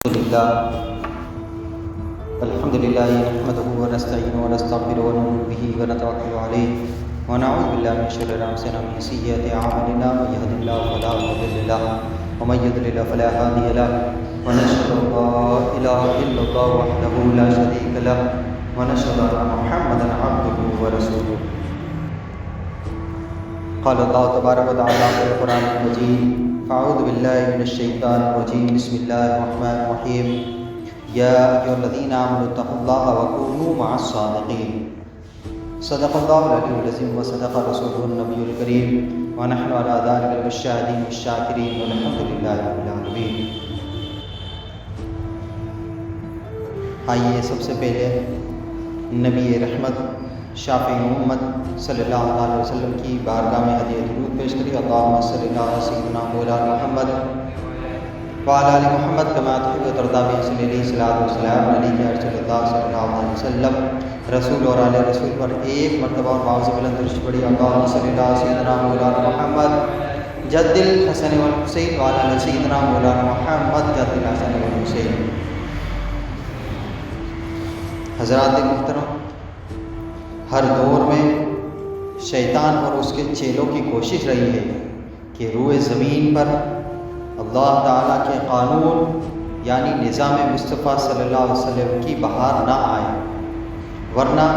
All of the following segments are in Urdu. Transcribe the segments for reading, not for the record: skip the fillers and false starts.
الحمد لله نحمده ونستعينه ونستغفره ونؤمن به ونتوكل عليه ونعوذ بالله من شرور انفسنا ومن سيئات اعمالنا من يهد الله فلا مضل له ومن يضلل فلا هادي له ونشهد ان لا اله الا الله وحده لا شريك له ونشهد ان محمدا عبده ورسوله. قال الله تبارك وتعالى في القرآن المجيد: أعوذ بالله من الشيطان الرجيم، بسم الله الرحمن الرحيم، يا أيها الذين آمنوا اتقوا الله وكونوا مع الصادقين. صدق الله العلي العظيم وصدق رسوله النبي الكريم ونحن على ذلك من الشاهدين والشاكرين والحمد لله رب العالمين. آئیے سب سے پہلے نبی رحمت شافع امت صلی اللہ علیہ وسلم کی بارگاہ میں ہدیہ درود پیش کری. اللہم صلی اللہ علیہ سیدنا مولانا محمد وعلی آل محمد کما تحب و ترضی صلی اللہ علیہ وسلم علیہ رسول اللہ صلی اللہ علیہ وسلم. رسول اور آل رسول پر ایک مرتبہ اور باعث بلند درود پڑھی. اللہم صلی اللہ علیہ سیدنا مولانا محمد جد الحسن والحسین وعلی آل سیدنا مولانا محمد جد الحسن والحسین. حضرات محترم، ہر دور میں شیطان اور اس کے چیلوں کی کوشش رہی ہے کہ روئے زمین پر اللہ تعالیٰ کے قانون یعنی نظام مصطفیٰ صلی اللہ علیہ وسلم کی بہار نہ آئے، ورنہ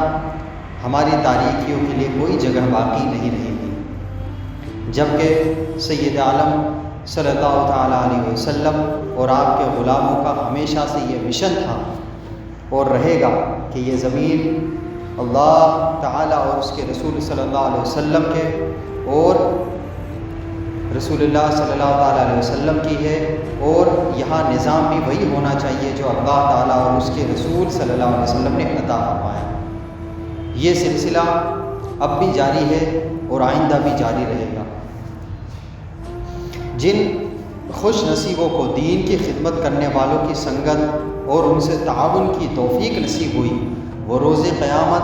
ہماری تاریخیوں کے لیے کوئی جگہ باقی نہیں رہے گی. جبکہ سید عالم صلی اللہ تعالیٰ علیہ وسلم اور آپ کے غلاموں کا ہمیشہ سے یہ مشن تھا اور رہے گا کہ یہ زمین اللہ تعالیٰ اور اس کے رسول صلی اللہ علیہ وسلم کے اور رسول اللہ صلی اللہ تعالیٰ علیہ وسلم کی ہے، اور یہاں نظام بھی وہی ہونا چاہیے جو اللہ تعالیٰ اور اس کے رسول صلی اللہ علیہ وسلم نے عطا فرمایا. یہ سلسلہ اب بھی جاری ہے اور آئندہ بھی جاری رہے گا. جن خوش نصیبوں کو دین کی خدمت کرنے والوں کی سنگت اور ان سے تعاون کی توفیق نصیب ہوئی، وہ روز قیامت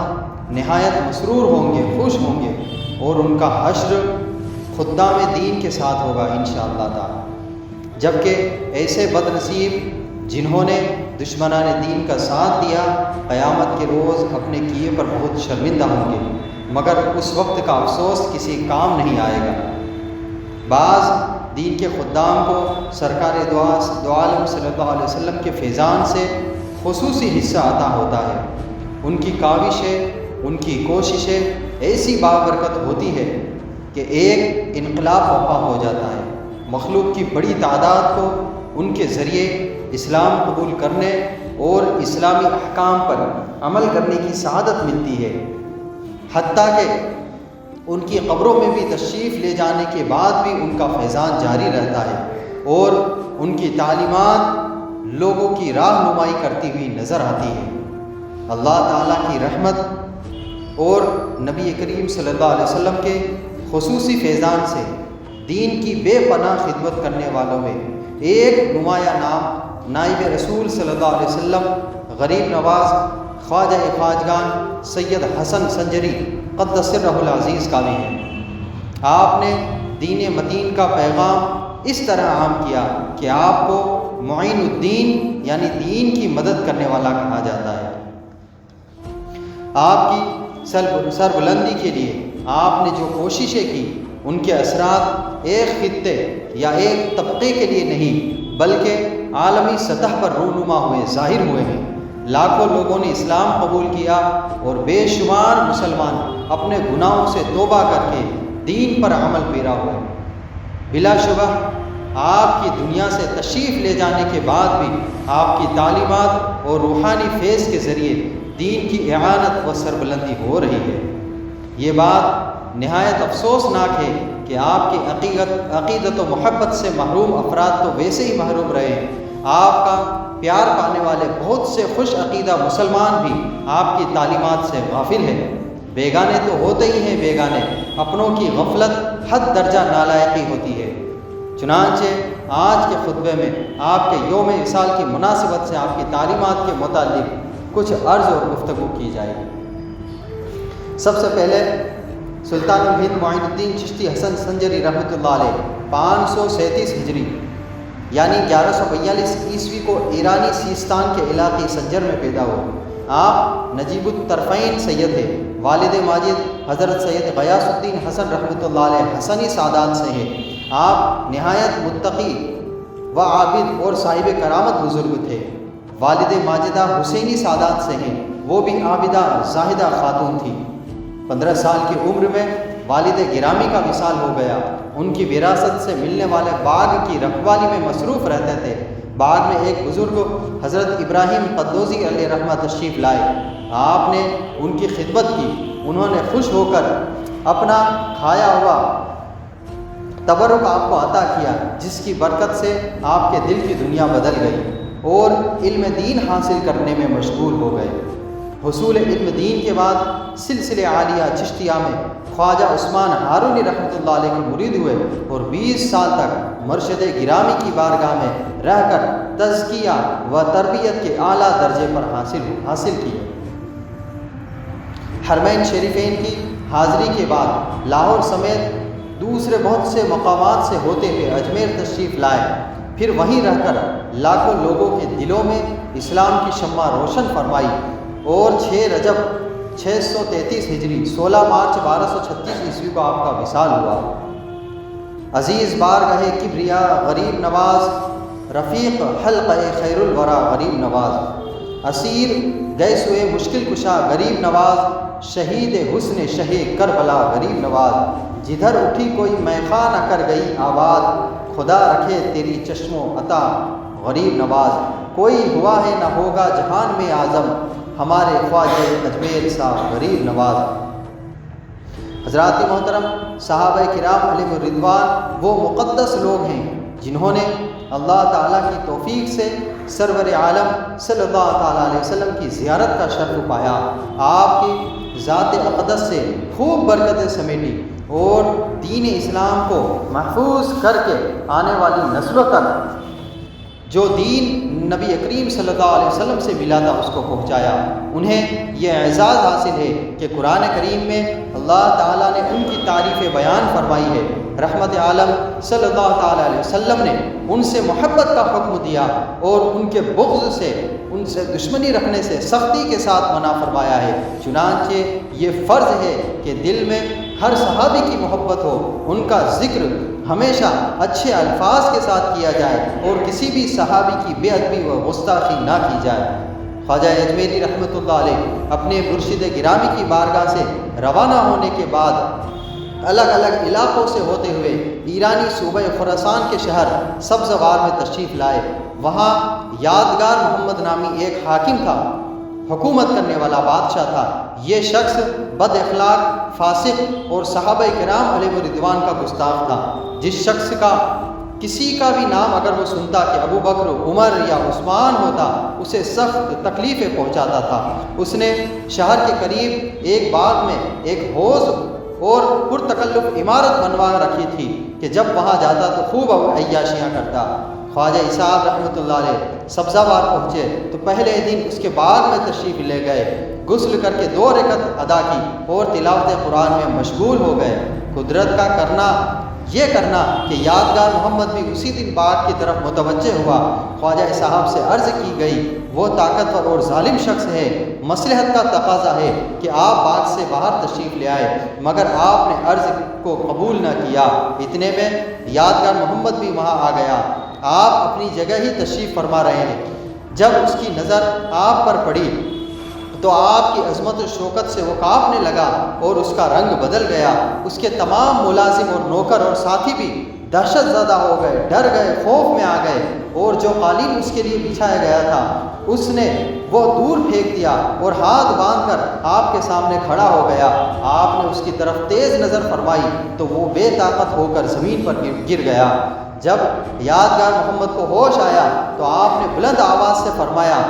نہایت مسرور ہوں گے، خوش ہوں گے، اور ان کا حشر خدام دین کے ساتھ ہوگا انشاءاللہ تعالی. جبکہ ایسے بد نصیب جنہوں نے دشمنان دین کا ساتھ دیا قیامت کے روز اپنے کیے پر بہت شرمندہ ہوں گے، مگر اس وقت کا افسوس کسی کام نہیں آئے گا. بعض دین کے خدام کو سرکار دو عالم صلی اللہ علیہ وسلم کے فیضان سے خصوصی حصہ عطا ہوتا ہے. ان کی کاوشیں، ان کی کوششیں ایسی بابرکت ہوتی ہے کہ ایک انقلاب برپا ہو جاتا ہے. مخلوق کی بڑی تعداد کو ان کے ذریعے اسلام قبول کرنے اور اسلامی احکام پر عمل کرنے کی سعادت ملتی ہے. حتیٰ کہ ان کی قبروں میں بھی تشریف لے جانے کے بعد بھی ان کا فیضان جاری رہتا ہے اور ان کی تعلیمات لوگوں کی راہنمائی کرتی ہوئی نظر آتی ہے. اللہ تعالیٰ کی رحمت اور نبی کریم صلی اللہ علیہ وسلم کے خصوصی فیضان سے دین کی بے پناہ خدمت کرنے والوں میں ایک نمایاں نام نائب رسول صلی اللہ علیہ وسلم غریب نواز خواجہ خواجگان سید حسن سنجری قدس سرہ العزیز کا بھی ہے. آپ نے دین متین کا پیغام اس طرح عام کیا کہ آپ کو معین الدین یعنی دین کی مدد کرنے والا کہا جاتا ہے. آپ کی سربلندی کے لیے آپ نے جو کوششیں کی ان کے اثرات ایک خطے یا ایک طبقے کے لیے نہیں بلکہ عالمی سطح پر رونما ہوئے، ظاہر ہوئے ہیں. لاکھوں لوگوں نے اسلام قبول کیا اور بے شمار مسلمان اپنے گناہوں سے توبہ کر کے دین پر عمل پیرا ہوئے. بلا شبہ آپ کی دنیا سے تشریف لے جانے کے بعد بھی آپ کی تعلیمات اور روحانی فیض کے ذریعے دین کی اعانت و سربلندی ہو رہی ہے. یہ بات نہایت افسوسناک ہے کہ آپ کی عقیدت و محبت سے محروم افراد تو ویسے ہی محروم رہے ہیں. آپ کا پیار پانے والے بہت سے خوش عقیدہ مسلمان بھی آپ کی تعلیمات سے غافل ہیں. بیگانے تو ہوتے ہی ہیں بیگانے، اپنوں کی غفلت حد درجہ نالائقی ہوتی ہے. چنانچہ آج کے خطبے میں آپ کے یوم وصال کی مناسبت سے آپ کی تعلیمات کے متعلق کچھ عرض اور گفتگو کی جائے گی. سب سے پہلے سلطان الہند معین الدین چشتی حسن سنجری رحمۃ اللہ علیہ 537 ہجری یعنی 1142 عیسوی کو ایرانی سیستان کے علاقے سنجر میں پیدا ہوئے۔ آپ نجیب الطرفین سید تھے۔ والد ماجد حضرت سید غیاث الدین حسن رحمۃ اللہ علیہ حسنی سادات سے ہیں۔ آپ نہایت متقی و عابد اور صاحب کرامت بزرگ تھے۔ والد ماجدہ حسینی سادات سے ہیں، وہ بھی عابدہ زاہدہ خاتون تھی۔ 15 سال کی عمر میں والد گرامی کا وصال ہو گیا۔ ان کی وراثت سے ملنے والے باغ کی رکھوالی میں مصروف رہتے تھے۔ باغ میں ایک بزرگ حضرت ابراہیم قدوسی علیہ رحمہ تشریف لائے۔ آپ نے ان کی خدمت کی۔ انہوں نے خوش ہو کر اپنا کھایا ہوا تبرک آپ کو عطا کیا، جس کی برکت سے آپ کے دل کی دنیا بدل گئی اور علم دین حاصل کرنے میں مشغول ہو گئے۔ حصول علم دین کے بعد سلسلہ عالیہ چشتیہ میں خواجہ عثمان ہارونی رحمۃ اللہ علیہ کے مرید ہوئے اور 20 سال تک مرشد گرامی کی بارگاہ میں رہ کر تزکیہ و تربیت کے اعلیٰ درجے پر حاصل کیے۔ حرمین شریفین کی حاضری کے بعد لاہور سمیت دوسرے بہت سے مقامات سے ہوتے ہوئے اجمیر تشریف لائے، پھر وہیں رہ کر لاکھوں لوگوں کے دلوں میں اسلام کی شمع روشن فرمائی اور 6 رجب 633 ہجری 16 مارچ 1236 عیسوی کو آپ کا وصال ہوا۔ عزیز بارگاہ کبریا غریب نواز، رفیق حلقہ خیر الورا غریب نواز، اسیر گیسوئے مشکل کشا غریب نواز، شہید حسن شہ کربلا غریب نواز، جدھر اٹھی کوئی میخواہ نہ کر گئی آباد، خدا رکھے تیری چشم و عطا غریب نواز، کوئی ہوا ہے نہ ہوگا جہان میں اعظم، ہمارے خواجہ اجمیر سا غریب نواز۔ حضرات محترم، صحابہ کرام علیہ الرضوان وہ مقدس لوگ ہیں جنہوں نے اللہ تعالیٰ کی توفیق سے سرور عالم صلی اللہ تعالیٰ علیہ وسلم کی زیارت کا شرف پایا۔ آپ کی ذات اقدس سے خوب برکتیں سمیٹی اور دین اسلام کو محفوظ کر کے آنے والی نسلوں تک جو دین نبی کریم صلی اللہ علیہ وسلم سے ملا تھا اس کو پہنچایا۔ انہیں یہ اعزاز حاصل ہے کہ قرآن کریم میں اللہ تعالیٰ نے ان کی تعریف بیان فرمائی ہے۔ رحمت عالم صلی اللہ تعالیٰ علیہ وسلم نے ان سے محبت کا حکم دیا اور ان کے بغض سے، ان سے دشمنی رکھنے سے سختی کے ساتھ منع فرمایا ہے۔ چنانچہ یہ فرض ہے کہ دل میں ہر صحابی کی محبت ہو، ان کا ذکر ہمیشہ اچھے الفاظ کے ساتھ کیا جائے اور کسی بھی صحابی کی بے ادبی و گستاخی نہ کی جائے۔ خواجہ اجمیری رحمۃ اللہ علیہ اپنے مرشد گرامی کی بارگاہ سے روانہ ہونے کے بعد الگ الگ علاقوں سے ہوتے ہوئے ایرانی صوبہ خراسان کے شہر سبزوار میں تشریف لائے۔ وہاں یادگار محمد نامی ایک حاکم تھا، حکومت کرنے والا بادشاہ تھا۔ یہ شخص بد اخلاق، فاسق اور صحابہ کرام علیہ الرضوان کا گستاخ تھا۔ جس شخص کا کسی کا بھی نام اگر وہ سنتا کہ ابو بکر، عمر یا عثمان ہوتا، اسے سخت تکلیفیں پہنچاتا تھا۔ اس نے شہر کے قریب ایک باغ میں ایک حوض اور پرتکلف عمارت بنوا رکھی تھی کہ جب وہاں جاتا تو خوب عیاشیاں کرتا۔ خواجہ صاحب رحمۃ اللہ علیہ سبزوار پہنچے تو پہلے دن اس کے باغ میں تشریف لے گئے، غسل کر کے 2 رکعت ادا کی اور تلاوت قرآن میں مشغول ہو گئے۔ قدرت کا یہ کرنا کہ یادگار محمد بھی اسی دن باغ کی طرف متوجہ ہوا۔ خواجہ صاحب سے عرض کی گئی، وہ طاقتور اور ظالم شخص ہے، مصلحت کا تقاضا ہے کہ آپ باغ سے باہر تشریف لے آئے، مگر آپ نے عرض کو قبول نہ کیا۔ اتنے میں یادگار محمد بھی وہاں آ گیا۔ آپ اپنی جگہ ہی تشریف فرما رہے ہیں۔ جب اس کی نظر آپ پر پڑی تو آپ کی عظمت و شوکت سے وہ کانپنے لگا اور اس کا رنگ بدل گیا۔ اس کے تمام ملازم اور نوکر اور ساتھی بھی دہشت زدہ ہو گئے، ڈر گئے، خوف میں آ گئے، اور جو قالین اس کے لیے بچھایا گیا تھا اس نے وہ دور پھینک دیا اور ہاتھ باندھ کر آپ کے سامنے کھڑا ہو گیا۔ آپ نے اس کی طرف تیز نظر فرمائی تو وہ بے طاقت ہو کر زمین پر گر گیا۔ جب یادگار محمد کو ہوش آیا تو آپ نے بلند آواز سے فرمایا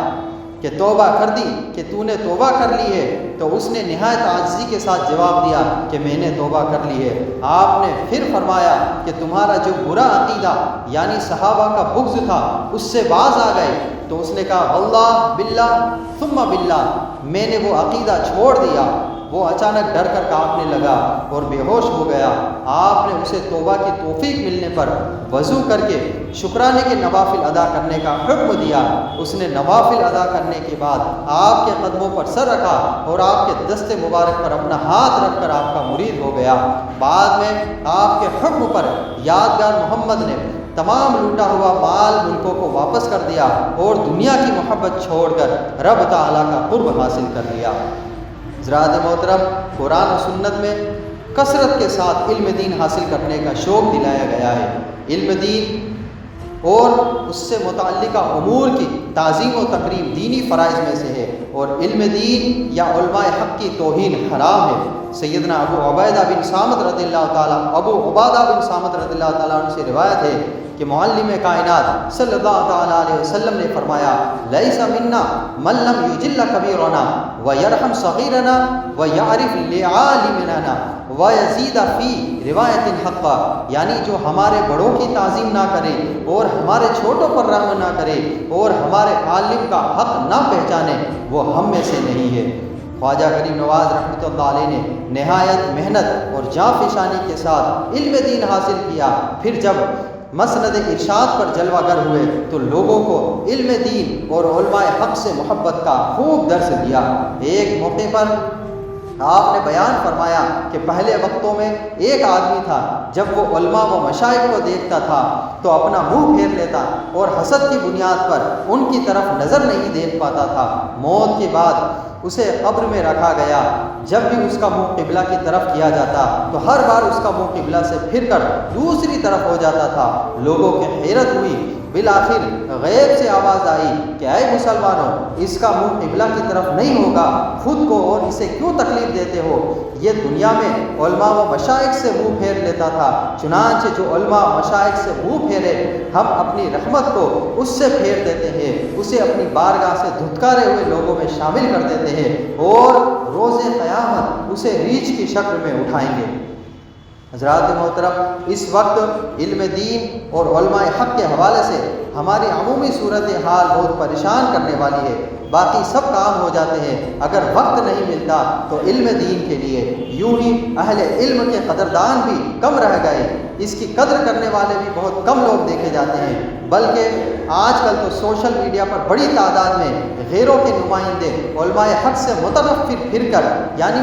کہ توبہ کر دی، کہ تو نے توبہ کر لی ہے؟ تو اس نے نہایت عاجزی کے ساتھ جواب دیا کہ میں نے توبہ کر لی ہے۔ آپ نے پھر فرمایا کہ تمہارا جو برا عقیدہ یعنی صحابہ کا بغض تھا اس سے باز آ گئے؟ تو اس نے کہا واللہ باللہ ثم باللہ، میں نے وہ عقیدہ چھوڑ دیا وہ اچانک ڈر کر کانپنے لگا اور بے ہوش ہو گیا۔ آپ نے اسے توبہ کی توفیق ملنے پر وضو کر کے شکرانے کے نوافل ادا کرنے کا حکم دیا۔ اس نے نوافل ادا کرنے کے بعد آپ کے قدموں پر سر رکھا اور آپ کے دست مبارک پر اپنا ہاتھ رکھ کر آپ کا مرید ہو گیا۔ بعد میں آپ کے حکم پر یادگار محمد نے تمام لوٹا ہوا مال ملکوں کو واپس کر دیا اور دنیا کی محبت چھوڑ کر رب تعالیٰ کا قرب حاصل کر لیا۔ حضرات محترم، قرآن و سنت میں کثرت کے ساتھ علم دین حاصل کرنے کا شوق دلایا گیا ہے۔ علم دین اور اس سے متعلقہ امور کی تعظیم و تکریم دینی فرائض میں سے ہے، اور علم دین یا علماء حق کی توہین حرام ہے۔ سیدنا ابو عبیدہ بن صامت رضی اللہ تعالیٰ عنہ سے روایت ہے کہ معلم کائنات صلی اللہ تعالیٰ علیہ وسلم نے فرمایا، لیس منا من لم یجل کبیرنا ویرحم صغیرنا ویعرف لعالمنا ویزید فی روایت حقا، یعنی جو ہمارے بڑوں کی تعظیم نہ کرے اور ہمارے چھوٹوں پر رحم نہ کرے اور ہمارے عالم کا حق نہ پہچانے، وہ ہم میں سے نہیں ہے۔ خواجہ غریب نواز رحمۃ اللہ علیہ نے نہایت محنت اور جاں فشانی کے ساتھ علم دین حاصل کیا، پھر جب مسند ارشاد پر جلوہ گر ہوئے تو لوگوں کو علم دین اور علماء حق سے محبت کا خوب درس دیا۔ ایک موقع پر آپ نے بیان فرمایا کہ پہلے وقتوں میں ایک آدمی تھا، جب وہ علماء و مشائخ کو دیکھتا تھا تو اپنا منہ پھیر لیتا اور حسد کی بنیاد پر ان کی طرف نظر نہیں دیکھ پاتا تھا۔ موت کے بعد اسے قبر میں رکھا گیا۔ جب بھی اس کا منہ قبلہ کی طرف کیا جاتا تو ہر بار اس کا منہ قبلہ سے پھر کر دوسری طرف ہو جاتا تھا۔ لوگوں کی حیرت ہوئی، بالآخر غیب سے آواز آئی کہ اے مسلمانوں، اس کا منہ قبلہ کی طرف نہیں ہوگا، خود کو اور اسے کیوں تکلیف دیتے ہو؟ یہ دنیا میں علماء و مشائخ سے منہ پھیر لیتا تھا، چنانچہ جو علماء و مشائخ سے منہ پھیرے ہم اپنی رحمت کو اس سے پھیر دیتے ہیں، اسے اپنی بارگاہ سے دھتکارے ہوئے لوگوں میں شامل کر دیتے ہیں اور روز قیامت اسے ریچھ کی شکل میں اٹھائیں گے۔ حضرات محترم، اس وقت علم دین اور علماء حق کے حوالے سے ہماری عمومی صورتحال بہت پریشان کرنے والی ہے۔ باقی سب کام ہو جاتے ہیں، اگر وقت نہیں ملتا تو علم دین کے لیے یوں ہی اہل علم کے قدردان بھی کم رہ گئے، اس کی قدر کرنے والے بھی بہت کم لوگ دیکھے جاتے ہیں، بلکہ آج کل تو سوشل میڈیا پر بڑی تعداد میں غیروں کے نمائندے علماء حق سے متنفر یعنی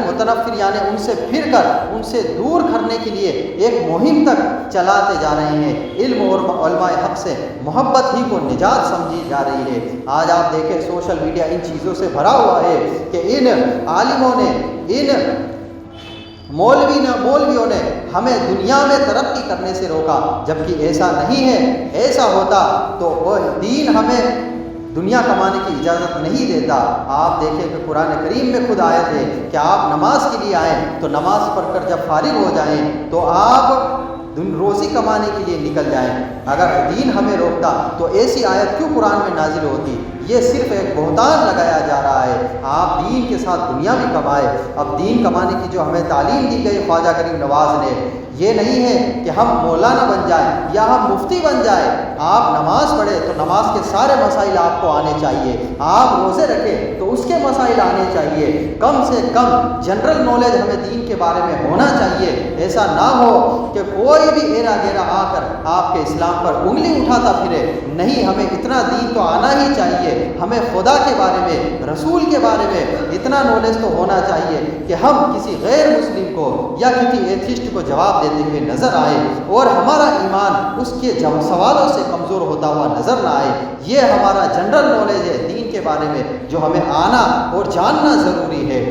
ان سے پھر کر ان سے دور کرنے کے لیے ایک مہم تک چلاتے جا رہے ہیں۔ علم اور علماء حق سے محبت ہی کو نجات سمجھی جا رہی ہے۔ آج آپ دیکھیں سوشل میڈیا ان چیزوں سے بھرا ہوا ہے کہ ان عالموں نے، ان مولویوں نے ہمیں دنیا میں ترقی کرنے سے روکا، جبکہ ایسا نہیں ہے۔ ایسا ہوتا تو وہ دین ہمیں دنیا کمانے کی اجازت نہیں دیتا۔ آپ دیکھیں کہ قرآن کریم میں خود آیت ہے کہ آپ نماز کے لیے آئیں تو نماز پڑھ کر جب فارغ ہو جائیں تو آپ روزی کمانے کے لیے نکل جائیں۔ اگر دین ہمیں روکتا تو ایسی آیت کیوں قرآن میں نازل ہوتی؟ یہ صرف ایک بہتان لگایا جا رہا ہے۔ آپ دین کے ساتھ دنیا بھی کمائے۔ اب دین کمانے کی جو ہمیں تعلیم دی گئی خواجہ غریب نواز نے، یہ نہیں ہے کہ ہم مولانا بن جائیں یا ہم مفتی بن جائیں۔ آپ نماز پڑھیں تو نماز کے سارے مسائل آپ کو آنے چاہیے، آپ روزے رکھیں تو اس کے مسائل آنے چاہیے، کم سے کم جنرل نالج ہمیں دین کے بارے میں ہونا چاہیے۔ ایسا نہ ہو کہ کوئی بھی ایرا گیرا آ کر آپ کے اسلام پر انگلی اٹھاتا پھرے۔ نہیں، ہمیں اتنا دین تو آنا ہی چاہیے، ہمیں خدا کے بارے میں، رسول کے بارے میں اتنا نالج تو ہونا چاہیے کہ ہم کسی غیر مسلم کو یا کسی ایتھسٹ کو جواب دیتے ہوئے نظر آئے اور ہمارا ایمان اس کے سوالوں سے کمزور ہوتا ہوا نظر نہ آئے۔ یہ ہمارا جنرل نالج ہے دین کے بارے میں جو ہمیں آنا اور جاننا ضروری ہے۔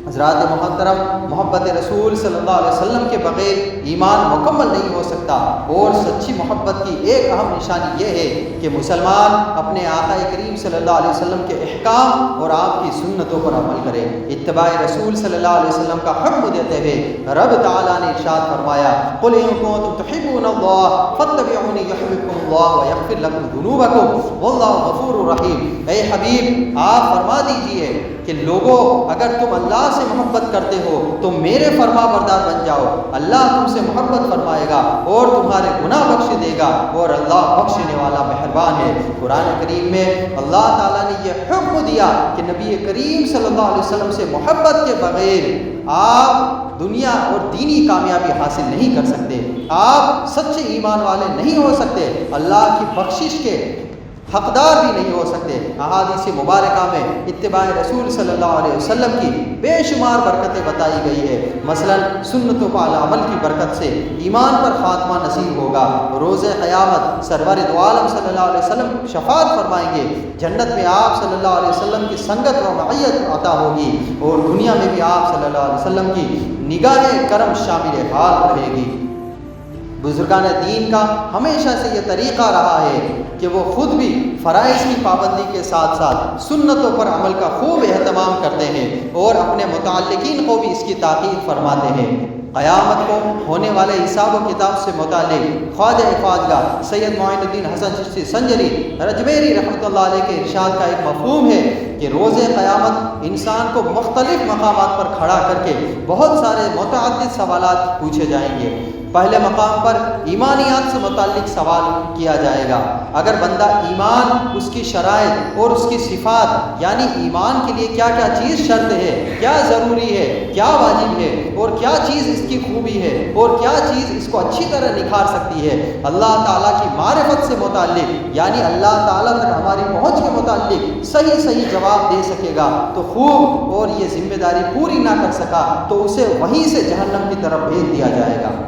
حضرات محترم، محبت رسول صلی اللہ علیہ وسلم کے بغیر ایمان مکمل نہیں ہو سکتا، اور سچی محبت کی ایک اہم نشانی یہ ہے کہ مسلمان اپنے آقا کریم صلی اللہ علیہ وسلم کے احکام اور آپ کی سنتوں پر عمل کرے۔ اتباع رسول صلی اللہ علیہ وسلم کا حکم دیتے ہوئے رب تعالیٰ نے ارشاد فرمایا، قل ان کنتم تحبون اللہ فاتبعونی یحببکم اللہ ویغفر لکم ذنوبکم واللہ غفور رحیم۔ اے حبیب، آپ فرما دیجئے کہ لوگوں اگر تم اللہ سے محبت کرتے ہو تو میرے فرما بردار بن جاؤ، اللہ تم سے محبت فرمائے گا اور تمہارے گناہ بخش دے گا، اور اللہ بخشنے والا مہربان ہے۔ قرآن کریم میں اللہ تعالیٰ نے یہ حکم دیا کہ نبی کریم صلی اللہ علیہ وسلم سے محبت کے بغیر آپ دنیا اور دینی کامیابی حاصل نہیں کر سکتے، آپ سچے ایمان والے نہیں ہو سکتے، اللہ کی بخشش کے حقدار بھی نہیں ہو سکتے۔ احادیث مبارکہ میں اتباع رسول صلی اللہ علیہ وسلم کی بے شمار برکتیں بتائی گئی ہے، مثلا سنتوں پر عمل کی برکت سے ایمان پر خاتمہ نصیب ہوگا، روز قیامت سرور دو عالم صلی اللہ علیہ وسلم شفاعت فرمائیں گے، جنت میں آپ صلی اللہ علیہ وسلم کی سنگت و معیت عطا ہوگی، اور دنیا میں بھی آپ صلی اللہ علیہ وسلم کی نگاہ کرم شامل حال رہے گی۔ بزرگان دین کا ہمیشہ سے یہ طریقہ رہا ہے کہ وہ خود بھی فرائض کی پابندی کے ساتھ ساتھ سنتوں پر عمل کا خوب اہتمام کرتے ہیں، اور اپنے متعلقین کو بھی اس کی تاکید فرماتے ہیں۔ قیامت کو ہونے والے حساب و کتاب سے متعلق خواجہ خواجگاہ سید معین الدین حسن چشتی سنجری رجبیری رحمۃ اللہ علیہ کے ارشاد کا ایک مفہوم ہے کہ روز قیامت انسان کو مختلف مقامات پر کھڑا کر کے بہت سارے متعدد سوالات پوچھے جائیں گے۔ پہلے مقام پر ایمانیات سے متعلق سوال کیا جائے گا، اگر بندہ ایمان، اس کی شرائط اور اس کی صفات، یعنی ایمان کے لیے کیا کیا چیز شرط ہے، کیا ضروری ہے، کیا واجب ہے، اور کیا چیز اس کی خوبی ہے، اور کیا چیز اس کو اچھی طرح نکھار سکتی ہے، اللہ تعالیٰ کی معرفت سے متعلق، یعنی اللہ تعالیٰ تک ہماری پہنچ کے متعلق صحیح جواب دے سکے گا تو خوب، اور یہ ذمہ داری پوری نہ کر سکا تو اسے وہیں سے جہنم کی طرف بھیج دیا جائے گا۔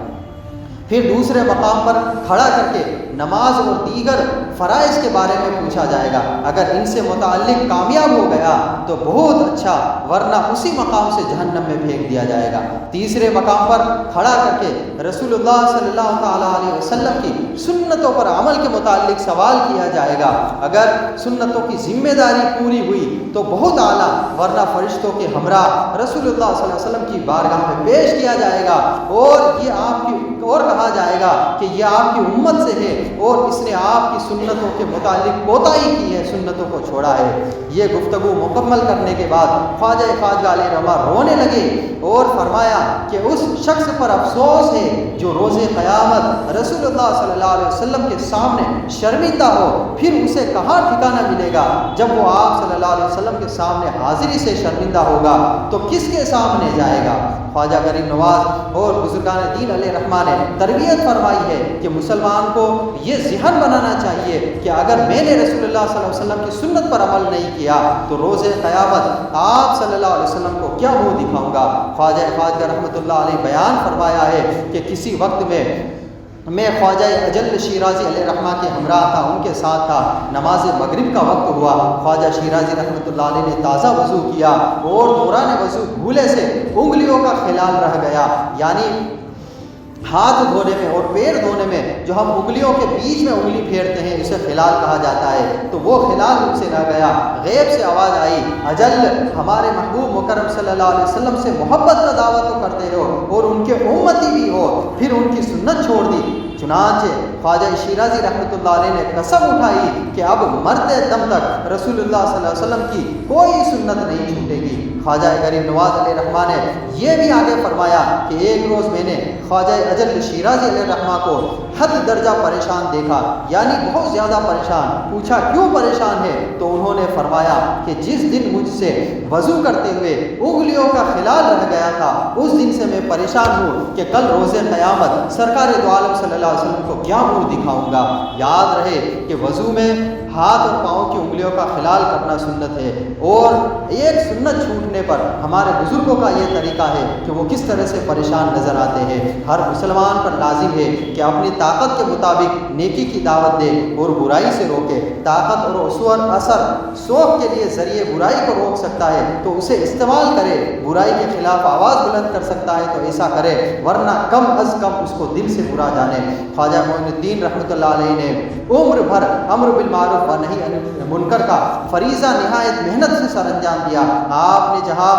پھر دوسرے مقام پر کھڑا کر کے نماز اور دیگر فرائض کے بارے میں پوچھا جائے گا، اگر ان سے متعلق کامیاب ہو گیا تو بہت اچھا، ورنہ اسی مقام سے جہنم میں پھینک دیا جائے گا۔ تیسرے مقام پر کھڑا کر کے رسول اللہ صلی اللہ تعالیٰ علیہ وسلم کی سنتوں پر عمل کے متعلق سوال کیا جائے گا، اگر سنتوں کی ذمہ داری پوری ہوئی تو بہت اعلیٰ، ورنہ فرشتوں کے ہمراہ رسول اللہ صلی اللہ علیہ وسلم کی بارگاہ میں پیش کیا جائے گا، اور یہ آپ کی اور کہا جائے گا کہ یہ آپ کی امت سے ہے اور اس نے آپ کی سنتوں کے متعلق کوتاہی کی ہے، سنتوں کو چھوڑا ہے۔ یہ گفتگو مکمل کرنے کے بعد خواجہ خواجہ علیہ رحمہ رونے لگے اور فرمایا کہ اس شخص پر افسوس ہے جو روز قیامت رسول اللہ صلی اللہ علیہ وسلم کے سامنے شرمندہ ہو، پھر اسے کہاں ٹھکانہ ملے گا جب وہ آپ صلی اللہ علیہ وسلم کے سامنے حاضری سے شرمندہ ہوگا تو کس کے سامنے جائے گا۔ خواجہ غریب نواز اور بزرگان دین علیہ رحمہ نے تربیت فرمائی ہے کہ مسلمان کو یہ ذہن بنانا چاہیے کہ اگر میں نے رسول اللہ صلی اللہ علیہ وسلم کی سنت پر عمل نہیں کیا تو روز قیامت آپ صلی اللہ علیہ وسلم کو کیا منہ دکھاؤں گا۔ خواجہ خواجہ رحمۃ اللہ علیہ بیان فرمایا ہے کہ کسی وقت میں خواجہ اجل شیرازی علیہ رحمہ کے ہمراہ تھا، ان کے ساتھ تھا، نماز مغرب کا وقت ہوا، خواجہ شیرازی رحمۃ اللہ علیہ نے تازہ وضو کیا اور دوران وضو بھولے سے انگلیوں کا خلال رہ گیا، یعنی ہاتھ دھونے میں اور پیر دھونے میں جو ہم انگلیوں کے بیچ میں انگلی پھیرتے ہیں اسے خلال کہا جاتا ہے، تو وہ خلال ان سے رہ گیا۔ غیب سے آواز آئی، اجل ہمارے محبوب مکرم صلی اللہ علیہ وسلم سے محبت کا دعویٰ تو کرتے ہو اور ان کے امتی بھی ہو، پھر ان کی سنت چھوڑ دی۔ چنانچہ خواجہ شیرازی رحمۃ اللہ علیہ نے قسم اٹھائی کہ اب مرتے دم تک رسول اللہ صلی اللہ علیہ وسلم کی کوئی سنت نہیں چھوٹے گی۔ خواجہ غریب نواز علیہ رحمہ نے یہ بھی آگے فرمایا کہ ایک روز میں نے خواجہ اجل شیرازی علیہ رحمہ کو حد درجہ پریشان دیکھا، یعنی بہت زیادہ پریشان۔ پوچھا کیوں پریشان ہے تو انہوں نے فرمایا کہ جس دن مجھ سے وضو کرتے ہوئے انگلیوں کا خلال رہ گیا تھا اس دن سے میں پریشان ہوں کہ کل روز قیامت سرکار دو عالم صلی اللہ علیہ وسلم کو کیا منہ دکھاؤں گا۔ یاد رہے کہ وضو میں ہاتھ اور پاؤں کی انگلیوں کا خلال کرنا سنت ہے، اور ایک سنت چھوٹنے پر ہمارے بزرگوں کا یہ طریقہ ہے کہ وہ کس طرح سے پریشان نظر آتے ہیں۔ ہر مسلمان پر لازم ہے کہ اپنی طاقت کے مطابق نیکی کی دعوت دے اور برائی سے روکے۔ طاقت اور اثر سوق کے لیے ذریعے برائی کو روک سکتا ہے تو اسے استعمال کرے، برائی کے خلاف آواز بلند کر سکتا ہے تو ایسا کرے، ورنہ کم از کم اس کو دل سے برا جانے۔ خواجہ معین الدین رحمۃ اللہ علیہ نے عمر بھر امر بالمعروف و نہی عن المنکر کا فریضہ نہایت محنت سے سر انجام دیا۔ آپ نے جہاں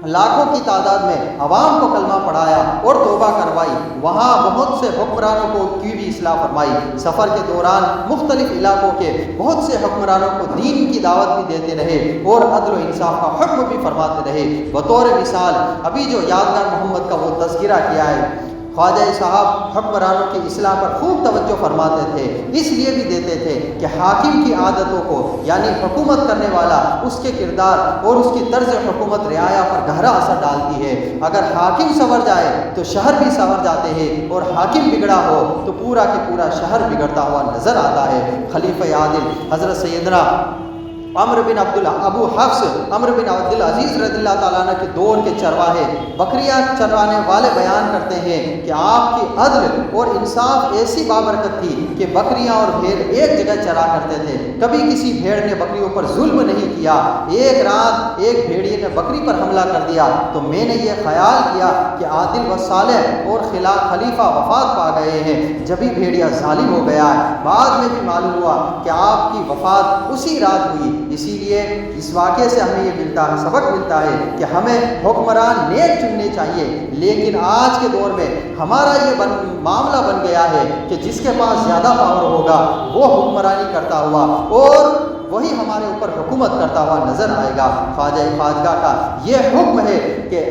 لاکھوں کی تعداد میں عوام کو کلمہ پڑھایا اور توبہ کروائی، وہاں بہت سے حکمرانوں کو کی بھی اصلاح فرمائی، سفر کے دوران مختلف علاقوں کے بہت سے حکمرانوں کو دین کی دعوت بھی دیتے رہے اور عدل و انصاف کا حکم بھی فرماتے رہے۔ بطور مثال ابھی جو یادگار محمد کا وہ تذکرہ کیا ہے، خواجہ صاحب حکمرانوں کی اصلاح پر خوب توجہ فرماتے تھے، اس لیے بھی دیتے تھے کہ حاکم کی عادتوں کو یعنی حکومت کرنے والا اس کے کردار اور اس کی طرز حکومت رعایا پر گہرا اثر ڈالتی ہے۔ اگر حاکم سنور جائے تو شہر بھی سنور جاتے ہیں، اور حاکم بگڑا ہو تو پورا کے پورا شہر بگڑتا ہوا نظر آتا ہے۔ خلیفہ عادل حضرت سیدنا عمرو بن ابو حفص عمرو بن عبدالعزیز رضی اللہ تعالیٰ عنہ کے دور کے چرواہے بکریاں چروانے والے بیان کرتے ہیں کہ آپ کی عدل اور انصاف ایسی بابرکت تھی کہ بکریاں اور بھیڑ ایک جگہ چرا کرتے تھے، کبھی کسی بھیڑ نے بکریوں پر ظلم نہیں کیا۔ ایک رات ایک بھیڑیے نے بکری پر حملہ کر دیا تو میں نے یہ خیال کیا کہ عادل و صالح اور خلیفہ وفات پا گئے ہیں، جبھی بھیڑیا ظالم ہو گیا ہے۔ بعد میں بھی معلوم ہوا کہ آپ کی وفات اسی رات ہوئی۔ اسی لیے اس واقعے سے ہمیں یہ سبق ملتا ہے کہ ہمیں حکمران نیک چننے چاہیے، لیکن آج کے دور میں ہمارا یہ معاملہ بن گیا ہے کہ جس کے پاس زیادہ پاور ہوگا وہ حکمرانی کرتا ہوا اور وہی ہمارے اوپر حکومت کرتا ہوا نظر آئے گا۔ خواجہ خواجگاہ کا یہ حکم ہے کہ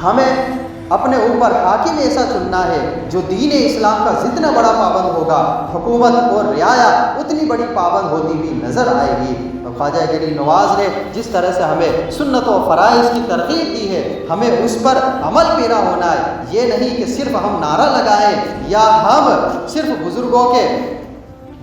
ہمیں اپنے اوپر حاکم ایسا چننا ہے جو دین اسلام کا جتنا بڑا پابند ہوگا، حکومت اور رعایا اتنی بڑی پابند ہوتی بھی نظر آئے گی۔ خواجہ گری نواز نے جس طرح سے ہمیں سنت و فرائض کی ترغیب دی ہے، ہمیں اس پر عمل پیرا ہونا ہے۔ یہ نہیں کہ صرف ہم نعرہ لگائیں یا ہم صرف بزرگوں کے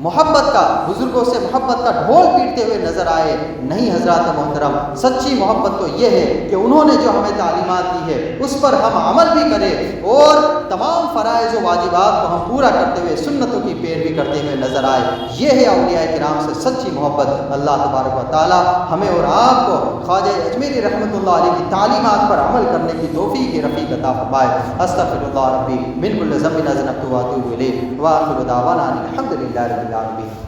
محبت کا بزرگوں سے محبت کا ڈھول پیٹتے ہوئے نظر آئے۔ نہیں حضرات محترم، سچی محبت تو یہ ہے کہ انہوں نے جو ہمیں تعلیمات دی ہے اس پر ہم عمل بھی کریں اور تمام فرائض و واجبات کو ہم پورا کرتے ہوئے سنتوں کی پیروی کرتے ہوئے نظر آئے۔ یہ ہے اولیاء کرام سے سچی محبت۔ اللہ تبارک و تعالی ہمیں اور آپ کو خواجہ اجمیری رحمۃ اللہ علیہ کی تعلیمات پر عمل کرنے کی توفیق رفیق عطا فرمائے۔ استغفر اللہ ربی من کل ذنب اذنبت واتوب الیہ، وآخر دعوانا ان الحمد للہ رب العالمین۔